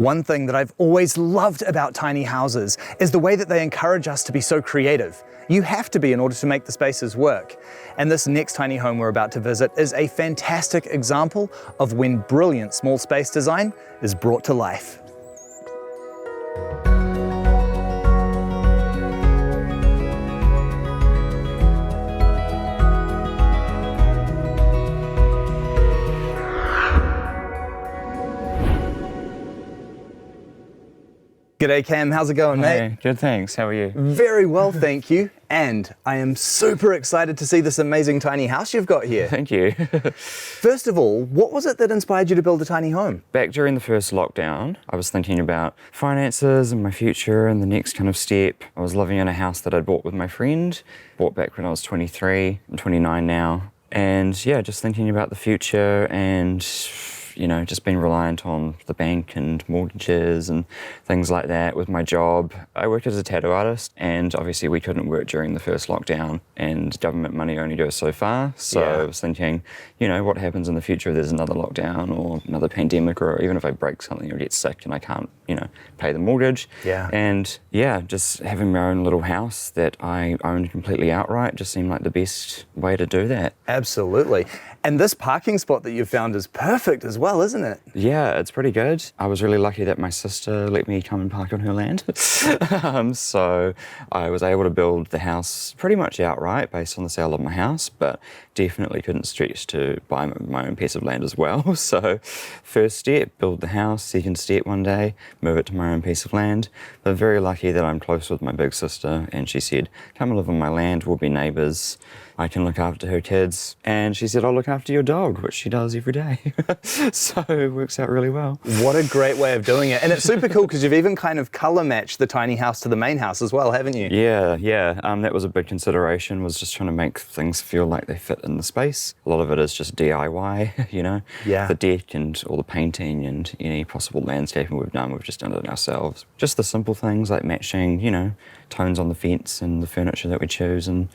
One thing that I've always loved about tiny houses is the way that they encourage us to be so creative. You have to be in order to make the spaces work. And this next tiny home we're about to visit is a fantastic example of when brilliant small space design is brought to life. G'day Cam, how's it going, mate? Hey, good, thanks. How are you? Very well, thank you. And I am super excited to see this amazing tiny house you've got here. Thank you. First of all, what was it that inspired you to build a tiny home? Back during the first lockdown, I was thinking about finances and my future and the next kind of step. I was living in a house that I'd bought with my friend, bought back when I was 23. I'm 29 now. And yeah, just thinking about the future and just being reliant on the bank and mortgages and things like that with my job. I worked as a tattoo artist, and obviously we couldn't work during the first lockdown, and government money only goes so far. So I was thinking, what happens in the future if there's another lockdown or another pandemic, or even if I break something or get sick and I can't, pay the mortgage. And just having my own little house that I owned completely outright just seemed like the best way to do that. Absolutely. And this parking spot that you've found is perfect as well, isn't it? Yeah, it's pretty good. I was really lucky that my sister let me come and park on her land. So I was able to build the house pretty much outright based on the sale of my house, but definitely couldn't stretch to buy my own piece of land as well. So first step, build the house. Second step, one day, move it to my own piece of land. But very lucky that I'm close with my big sister, and she said, come and live on my land, we'll be neighbours. I can look after her kids. And she said, I'll look after your dog, which she does every day. So it works out really well. What a great way of doing it. And it's super cool because you've even kind of colour matched the tiny house to the main house as well, haven't you? Yeah. That was a big consideration, was just trying to make things feel like they fit in the space. A lot of it is just DIY, Yeah. The deck and all the painting and any possible landscaping we've just done it ourselves. Just the simple things like matching, tones on the fence and the furniture that we choose, and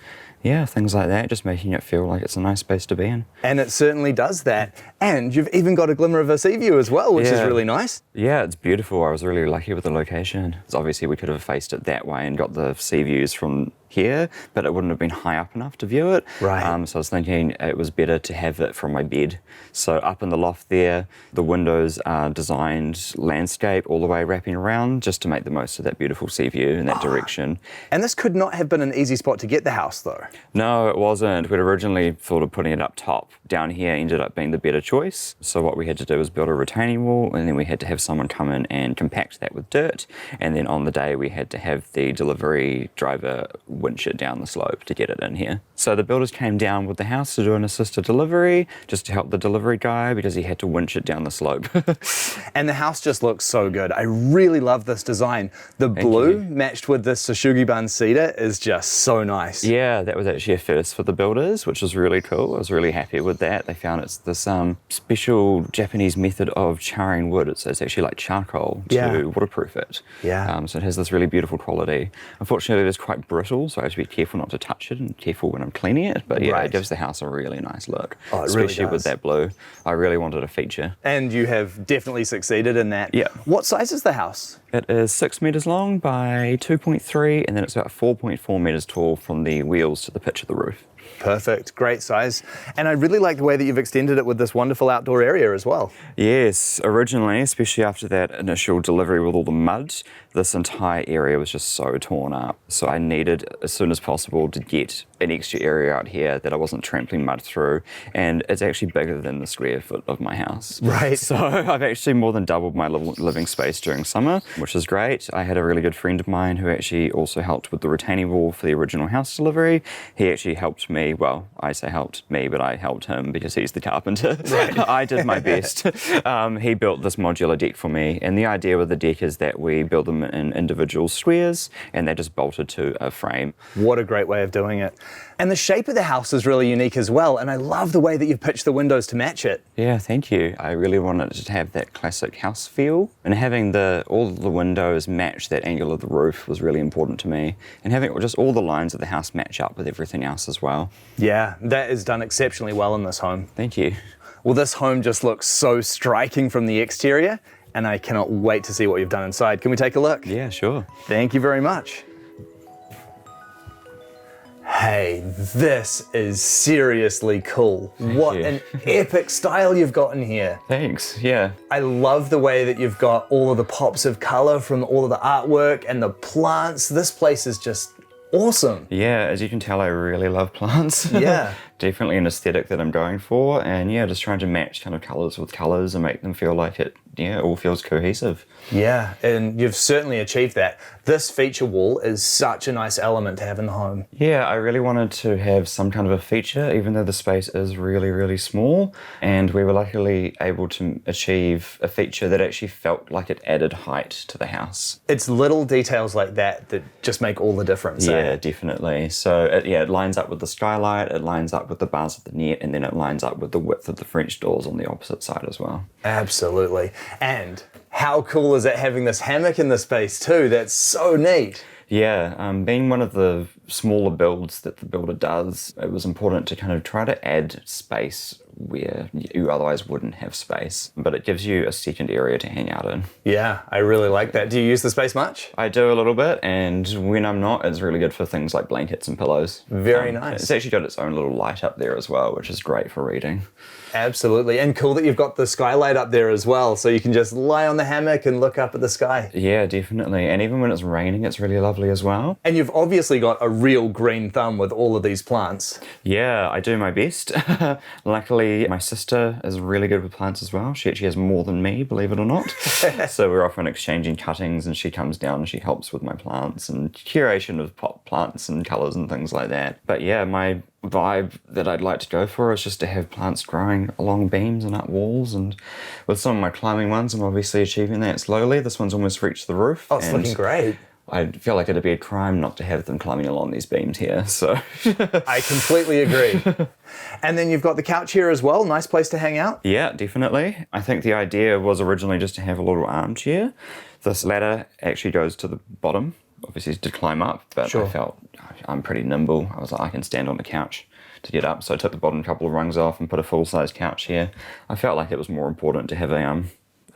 things like that, just making it feel like it's a nice space to be in. And it certainly does that. And you've even got a glimmer of a sea view as well, which is really nice. Yeah, it's beautiful. I was really lucky with the location. Obviously, we could have faced it that way and got the sea views from here, but it wouldn't have been high up enough to view it. Right. So I was thinking it was better to have it from my bed. So up in the loft there, the windows are designed landscape all the way wrapping around just to make the most of that beautiful sea view in that direction. And this could not have been an easy spot to get the house though. No, it wasn't. We'd originally thought of putting it up top. Down here ended up being the better choice. So what we had to do was build a retaining wall, and then we had to have someone come in and compact that with dirt. And then on the day we had to have the delivery driver winch it down the slope to get it in here. So the builders came down with the house to do an assisted delivery, just to help the delivery guy because he had to winch it down the slope. And the house just looks so good. I really love this design. The blue matched with this Sashugi-bun cedar is just so nice. Yeah, that was actually a first for the builders, which was really cool. I was really happy with that. They found it's this special Japanese method of charring wood. It's actually like charcoal to waterproof it. Yeah. So it has this really beautiful quality. Unfortunately, it is quite brittle, so I have to be careful not to touch it and careful when I'm cleaning it. But it gives the house a really nice look. Oh, it especially really does. with that blue. I really wanted a feature. And you have definitely succeeded in that. Yeah. What size is the house? It is 6 metres long by 2.3, and then it's about 4.4 metres tall from the wheels to the pitch of the roof. Perfect, great size. And I really like the way that you've extended it with this wonderful outdoor area as well. Yes, originally, especially after that initial delivery with all the mud, this entire area was just so torn up. So I needed, as soon as possible, to get an extra area out here that I wasn't trampling mud through. And it's actually bigger than the square foot of my house. Right. So I've actually more than doubled my living space during summer, which is great. I had a really good friend of mine who actually also helped with the retaining wall for the original house delivery. He actually helped me, well, I say helped me, but I helped him because he's the carpenter. Right. I did my best. He built this modular deck for me, and the idea with the deck is that we build them in individual squares and they're just bolted to a frame. What a great way of doing it. And the shape of the house is really unique as well, and I love the way that you've pitched the windows to match it. Yeah, thank you. I really wanted it to have that classic house feel, and having all the windows match that angle of the roof was really important to me, and having just all the lines of the house match up with everything else as well. Yeah, that is done exceptionally well in this home. Thank you. Well, this home just looks so striking from the exterior, and I cannot wait to see what you've done inside. Can we take a look? Yeah, sure. Thank you very much. Hey, this is seriously cool. What an epic style you've got in here. Thanks, yeah. I love the way that you've got all of the pops of color from all of the artwork and the plants. This place is just awesome. Yeah, as you can tell, I really love plants. Yeah. Definitely an aesthetic that I'm going for, and yeah, just trying to match kind of colors with colors and make them feel like it all feels cohesive. Yeah, and you've certainly achieved that. This feature wall is such a nice element to have in the home. Yeah, I really wanted to have some kind of a feature, even though the space is really, really small, and we were luckily able to achieve a feature that actually felt like it added height to the house. It's little details like that that just make all the difference. Yeah, definitely. So it lines up with the skylight, it lines up with the bars of the net, and then it lines up with the width of the French doors on the opposite side as well. Absolutely. And how cool is it having this hammock in the space too? That's so neat. Yeah, being one of the smaller builds that the builder does, it was important to kind of try to add space where you otherwise wouldn't have space, but it gives you a second area to hang out in. Yeah, I really like that. Do you use the space much? I do a little bit, and when I'm not, it's really good for things like blankets and pillows. Very nice. It's actually got its own little light up there as well, which is great for reading. Absolutely, and cool that you've got the skylight up there as well, so you can just lie on the hammock and look up at the sky. Yeah, definitely, and even when it's raining, it's really lovely as well. And you've obviously got a real green thumb with all of these plants. Yeah, I do my best. Luckily, my sister is really good with plants as well. She actually has more than me, believe it or not. So we're often exchanging cuttings, and she comes down and she helps with my plants and curation of pot plants and colours and things like that. But yeah, my vibe that I'd like to go for is just to have plants growing along beams and up walls, and with some of my climbing ones I'm obviously achieving that slowly. This one's almost reached the roof. Oh, it's looking great. I feel like it'd be a crime not to have them climbing along these beams here, so. I completely agree. And then you've got the couch here as well, nice place to hang out. Yeah, definitely. I think the idea was originally just to have a little armchair. This ladder actually goes to the bottom, obviously to climb up, but Sure. I felt I'm pretty nimble. I was like, I can stand on the couch to get up, so I took the bottom couple of rungs off and put a full-size couch here. I felt like it was more important to have a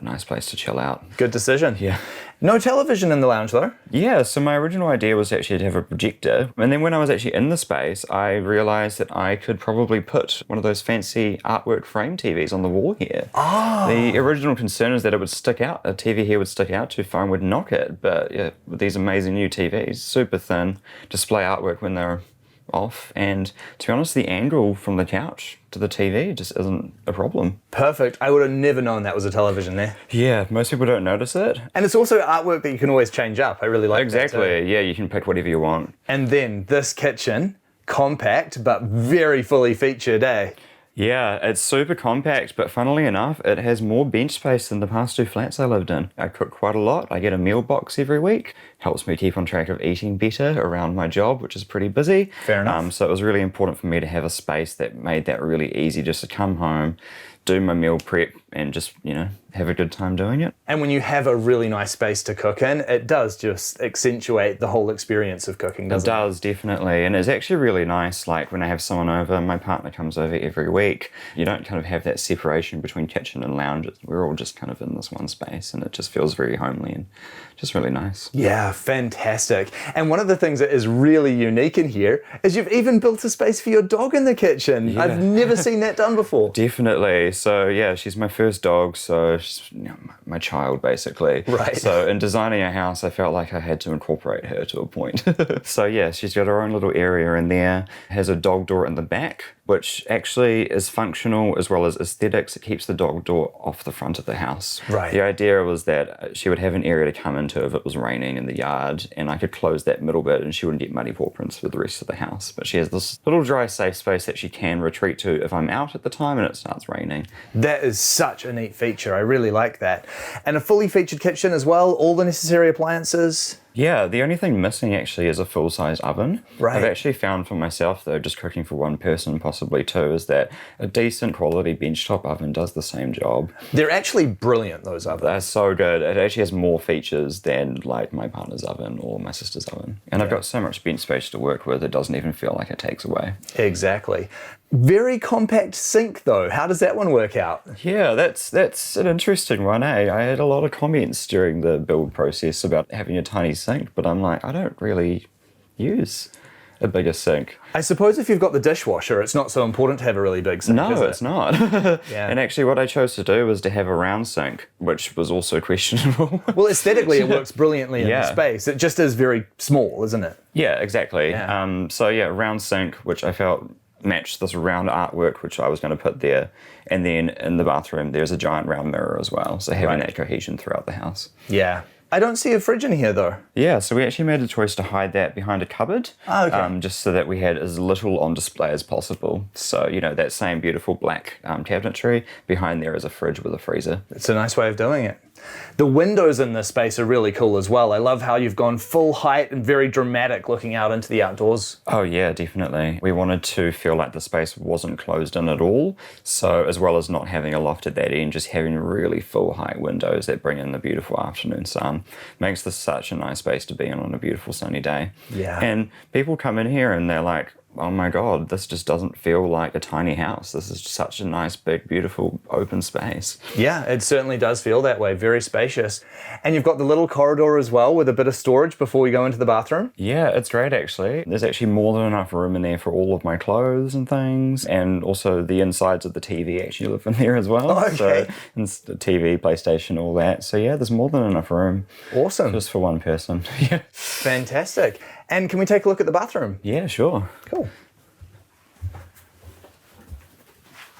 nice place to chill out. Good decision. Yeah. No television in the lounge though. Yeah, so my original idea was actually to have a projector. And then when I was actually in the space, I realized that I could probably put one of those fancy artwork frame TVs on the wall here. Oh. The original concern is that it would stick out. A TV here would stick out too far and would knock it. But yeah, with these amazing new TVs, super thin, display artwork when they're off, and to be honest, the angle from the couch to the TV just isn't a problem. Perfect. I would have never known that was a television there. Yeah, most people don't notice it. And it's also artwork that you can always change up. I really like that Exactly, too. yeah, you can pick whatever you want. And then this kitchen, compact but very fully featured, eh? Yeah, it's super compact, but funnily enough, it has more bench space than the past two flats I lived in. I cook quite a lot. I get a meal box every week. Helps me keep on track of eating better around my job, which is pretty busy. Fair enough. So it was really important for me to have a space that made that really easy, just to come home, do my meal prep, and just, have a good time doing it. And when you have a really nice space to cook in, it does just accentuate the whole experience of cooking, doesn't it? It does, definitely. And it's actually really nice, like when I have someone over, my partner comes over every week, you don't kind of have that separation between kitchen and lounge. We're all just kind of in this one space, and it just feels very homely and just really nice. Yeah, fantastic. And one of the things that is really unique in here is you've even built a space for your dog in the kitchen. Yeah. I've never seen that done before. Definitely. So yeah, she's my first dog, so she's my child basically. Right. So in designing a house, I felt like I had to incorporate her to a point. So yeah, she's got her own little area in there, has a dog door in the back, which actually is functional as well as aesthetics. It keeps the dog door off the front of the house. Right. The idea was that she would have an area to come into if it was raining in the yard, and I could close that middle bit and she wouldn't get muddy paw prints for the rest of the house. But she has this little dry, safe space that she can retreat to if I'm out at the time and it starts raining. That is such a neat feature. I really like that. And a fully featured kitchen as well, all the necessary appliances. Yeah, the only thing missing actually is a full-size oven. Right. I've actually found for myself, though, just cooking for one person, possibly two, is that a decent quality benchtop oven does the same job. They're actually brilliant, those ovens. They're so good. It actually has more features than like my partner's oven or my sister's oven. And I've got so much bench space to work with, it doesn't even feel like it takes away. Exactly. Very compact sink though. How does that one work out? Yeah, that's an interesting one, eh? I had a lot of comments during the build process about having a tiny sink, but I'm like, I don't really use a bigger sink. I suppose if you've got the dishwasher, it's not so important to have a really big sink, No, is it? it's not. Yeah. And actually what I chose to do was to have a round sink, which was also questionable. Well, aesthetically, it works brilliantly in the Yeah. space. It just is very small, isn't it? Yeah, exactly. Yeah. So yeah, round sink, which I felt matched this round artwork, which I was going to put there. And then in the bathroom, there's a giant round mirror as well. So having Right. that cohesion throughout the house. Yeah. I don't see a fridge in here though. Yeah, so we actually made a choice to hide that behind a cupboard, Oh, okay. just so that we had as little on display as possible. So, you know, that same beautiful black cabinetry, behind there is a fridge with a freezer. It's a nice way of doing it. The windows in this space are really cool as well. I love how you've gone full height and very dramatic looking out into the outdoors. Oh yeah, definitely. We wanted to feel like the space wasn't closed in at all. So as well as not having a loft at that end, just having really full height windows that bring in the beautiful afternoon sun makes this such a nice space to be in on a beautiful sunny day. Yeah. And people come in here and they're like, oh my God, this just doesn't feel like a tiny house. This is such a nice, big, beautiful, open space. Yeah, it certainly does feel that way. Very spacious. And you've got the little corridor as well with a bit of storage before we go into the bathroom. Yeah, it's great actually. There's actually more than enough room in there for all of my clothes and things. And also the insides of the TV actually live in there as well. Oh, okay. So it's the TV, PlayStation, all that. So yeah, there's more than enough room. Awesome. Just for one person. Yeah. Fantastic. And can we take a look at the bathroom? Yeah, sure. Cool.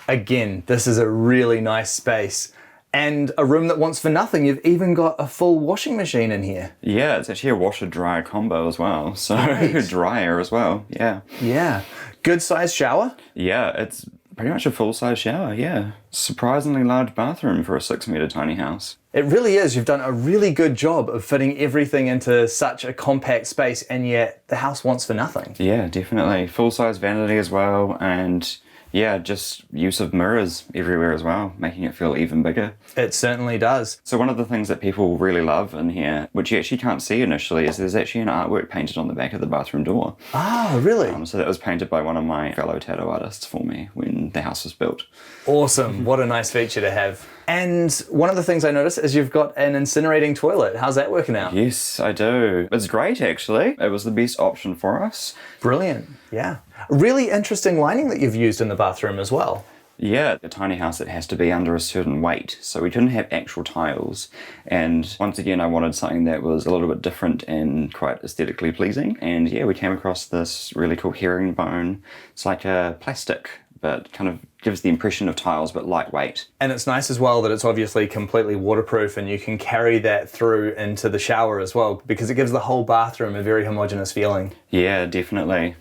Again, this is a really nice space and a room that wants for nothing. You've even got a full washing machine in here. Yeah, it's actually a washer-dryer combo as well. So Right. dryer as well. Yeah. Yeah. Good sized shower. Yeah, it's pretty much a full-size shower, yeah. Surprisingly large bathroom for a 6-meter tiny house. It really is. You've done a really good job of fitting everything into such a compact space, and yet the house wants for nothing. Yeah, definitely. Full-size vanity as well, and yeah, just use of mirrors everywhere as well, making it feel even bigger. It certainly does. So one of the things that people really love in here, which you actually can't see initially, is there's actually an artwork painted on the back of the bathroom door. Ah, really? So that was painted by one of my fellow tattoo artists for me when the house was built. Awesome. What a nice feature to have. And one of the things I noticed is you've got an incinerating toilet. How's that working out? Yes, I do. It's great, actually. It was the best option for us. Brilliant. Yeah. Really interesting lining that you've used in the bathroom as well. Yeah, a tiny house, it has to be under a certain weight, so we couldn't have actual tiles. And once again, I wanted something that was a little bit different and quite aesthetically pleasing. And yeah, we came across this really cool herringbone. It's like a plastic, but kind of gives the impression of tiles, but lightweight. And it's nice as well that it's obviously completely waterproof and you can carry that through into the shower as well, because it gives the whole bathroom a very homogeneous feeling. Yeah, definitely.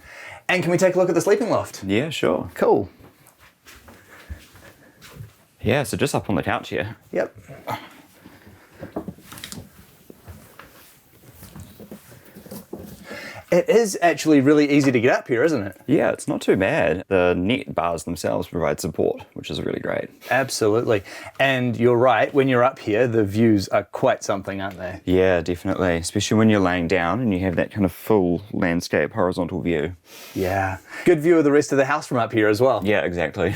And can we take a look at the sleeping loft? Yeah, sure. Cool. Yeah, so just up on the couch here. Yep. It is actually really easy to get up here, isn't it? Yeah, it's not too bad. The net bars themselves provide support, which is really great. Absolutely. And you're right, when you're up here, the views are quite something, aren't they? Yeah, definitely. Especially when you're laying down and you have that kind of full landscape horizontal view. Yeah. Good view of the rest of the house from up here as well. Yeah, exactly.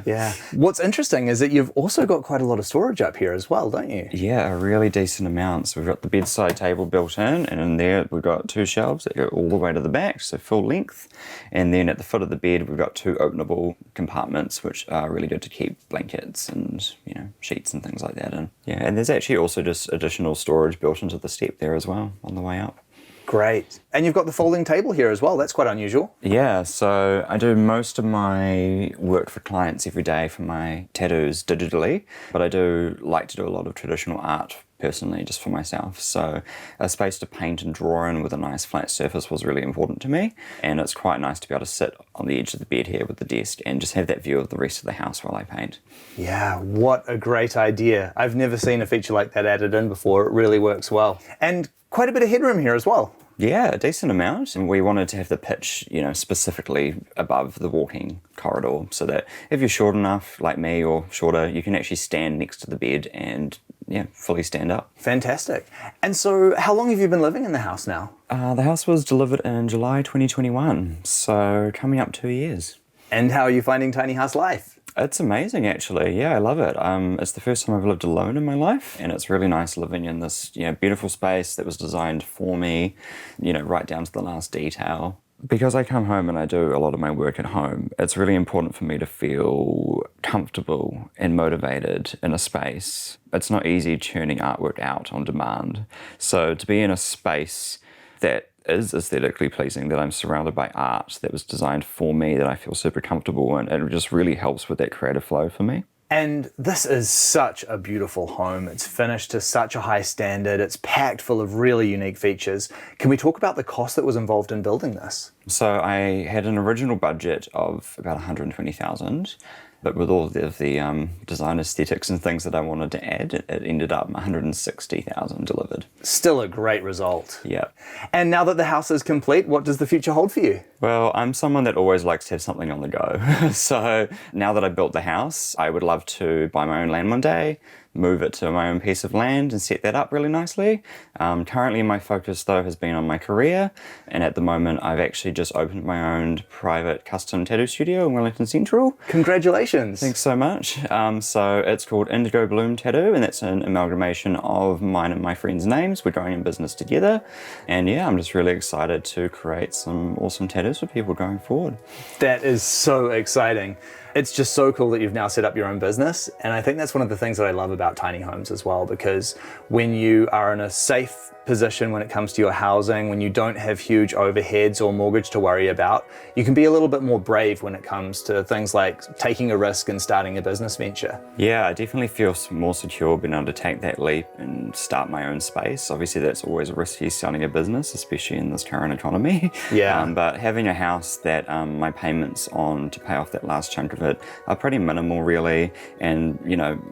Yeah. What's interesting is that you've also got quite a lot of storage up here as well, don't you? Yeah, a really decent amount. So we've got the bedside table built in, and in there we've got 2 shelves that go all the way to the back, so full length. And then at the foot of the bed we've got 2 openable compartments, which are really good to keep blankets and, you know, sheets and things like that in. Yeah, and there's actually also just additional storage built into the step there as well on the way up. Great. And you've got the folding table here as well. That's quite unusual. Yeah, so I do most of my work for clients every day for my tattoos digitally, but I do like to do a lot of traditional art personally just for myself. So a space to paint and draw in with a nice flat surface was really important to me, and it's quite nice to be able to sit on the edge of the bed here with the desk and just have that view of the rest of the house while I paint. Yeah, what a great idea. I've never seen a feature like that added in before. It really works well. And quite a bit of headroom here as well. Yeah, a decent amount, and we wanted to have the pitch, you know, specifically above the walking corridor, so that if you're short enough, like me, or shorter, you can actually stand next to the bed and, yeah, fully stand up. Fantastic. And so how long have you been living in the house now? The house was delivered in July 2021, so coming up 2 years. And how are you finding tiny house life? It's amazing, actually. Yeah, I love it. It's the first time I've lived alone in my life, and it's really nice living in this, beautiful space that was designed for me, right down to the last detail. Because I come home and I do a lot of my work at home, it's really important for me to feel comfortable and motivated in a space. It's not easy churning artwork out on demand. So to be in a space that is aesthetically pleasing, that I'm surrounded by art that was designed for me, that I feel super comfortable in, it just really helps with that creative flow for me. And this is such a beautiful home. It's finished to such a high standard. It's packed full of really unique features. Can we talk about the cost that was involved in building this? So I had an original budget of about 120,000, but with all of the design aesthetics and things that I wanted to add, it ended up 160,000 delivered. Still a great result. Yeah. And now that the house is complete, what does the future hold for you? Well, I'm someone that always likes to have something on the go. So now that I built the house, I would love to buy my own land one day, move it to my own piece of land and set that up really nicely. Currently my focus though has been on my career, and at the moment I've actually just opened my own private custom tattoo studio in Wellington Central. Congratulations. Thanks so much. So it's called Indigo Bloom Tattoo, and that's an amalgamation of mine and my friends' names. We're going in business together, and yeah, I'm just really excited to create some awesome tattoos for people going forward. That is so exciting. It's just so cool that you've now set up your own business. And I think that's one of the things that I love about tiny homes as well, because when you are in a safe position when it comes to your housing, when you don't have huge overheads or mortgage to worry about, you can be a little bit more brave when it comes to things like taking a risk and starting a business venture. Yeah, I definitely feel more secure being able to take that leap and start my own space. Obviously that's always risky starting a business, especially in this current economy. Yeah. But having a house that my payments on to pay off that last chunk of it are pretty minimal really, and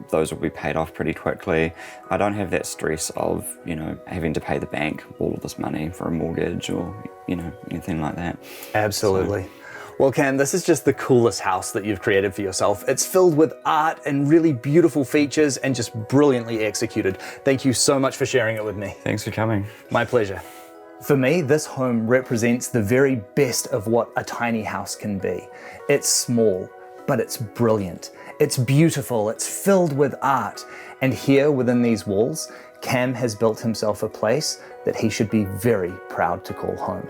those will be paid off pretty quickly. I don't have that stress of having to pay the bank all of this money for a mortgage or anything like that. Absolutely. Well, Cam, this is just the coolest house that you've created for yourself. It's filled with art and really beautiful features and just brilliantly executed. Thank you so much for sharing it with me. Thanks for coming. My pleasure. For me, this home represents the very best of what a tiny house can be. It's small, but it's brilliant. It's beautiful, it's filled with art. And here within these walls, Cam has built himself a place that he should be very proud to call home.